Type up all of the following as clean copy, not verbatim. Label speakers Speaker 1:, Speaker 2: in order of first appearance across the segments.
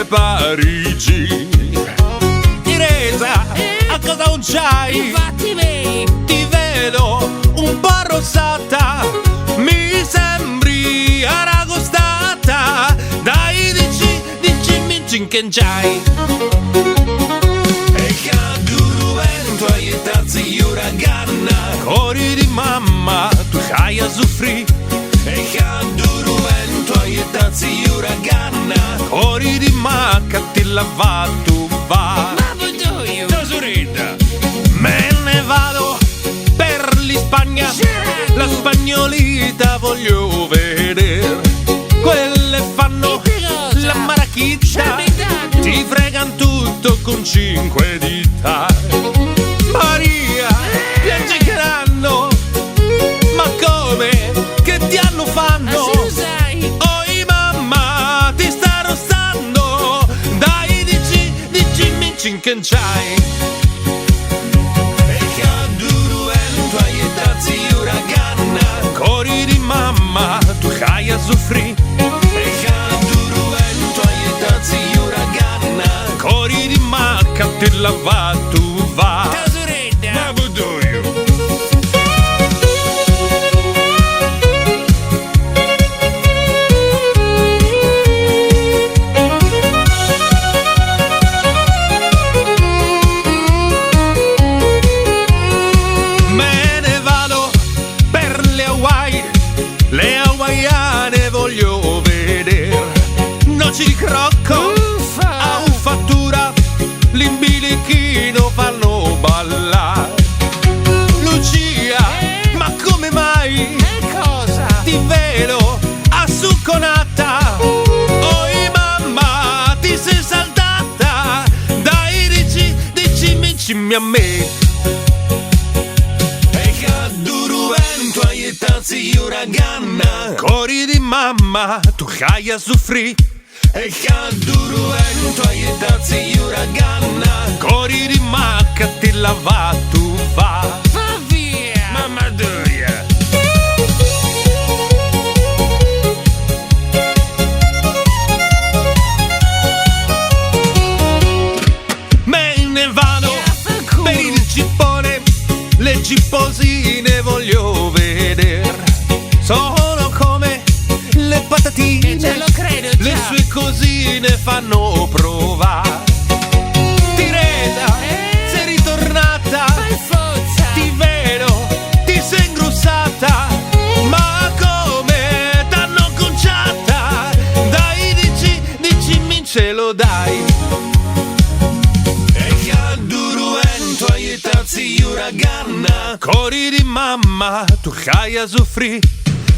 Speaker 1: Parigi. Teresa, a cosa non c'hai?
Speaker 2: Infatti
Speaker 1: ti vedo un po' arrossata, mi sembri aragostata. Dai, dici che c'hai? E caduru vento e tazzi uragana, cori di mamma tu hai a soffrire. E caduru vento e tazzi uragana, cori di macca ti lavato va.
Speaker 2: Ma buio
Speaker 1: Tesorita, me ne vado per l'Ispagna, la spagnolita voglio vedere. Quelle fanno la marachita, ti fregan tutto con 5 dita. Maria, piange che l'hanno, ma come? Che ti hanno fanno? Oi mamma, ti sta arrostando. Dai, dici che c'hai? E caduru vento e tazzi uragana, cori di mamma tu hai a soffrire. E caduru vento e tazzi uragana, cori di macca ti lavato va. Ma budoio. Le hawaiane voglio vedere, noci di crocco, a uffatura, l'imbilichino fanno ballare. Lucia, ma come mai?
Speaker 2: Cosa?
Speaker 1: Ti vedo assucconata. Oi mamma, ti sei saltata. Dai, dicimi a me. Tazzi uragana, cori di mamma tu hai a soffrire. E caduru vento e tazzi uragana, cori di macca ti lavato va.
Speaker 2: Va via!
Speaker 1: Mamma doia. Me ne vado per il cippone, le cipposine voglio vedere. Sono come le patatine,
Speaker 2: ce lo credo già.
Speaker 1: Le sue cosine fanno provare. Teresa, sei ritornata,
Speaker 2: Fai forza!
Speaker 1: ti vedo, ti sei ingrussata. Ma come t'hanno conciata? Dai, dicimi ce lo dai. E caduru vento e tazzi uragana, cori di mamma tu hai a soffrire.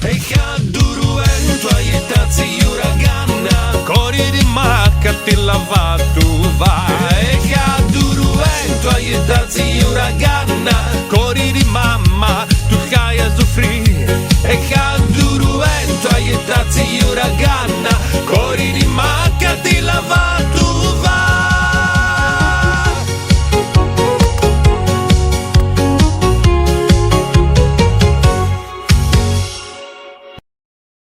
Speaker 1: E caduru vento e tazzi uragana, cori di macca ti lavato va. E caduru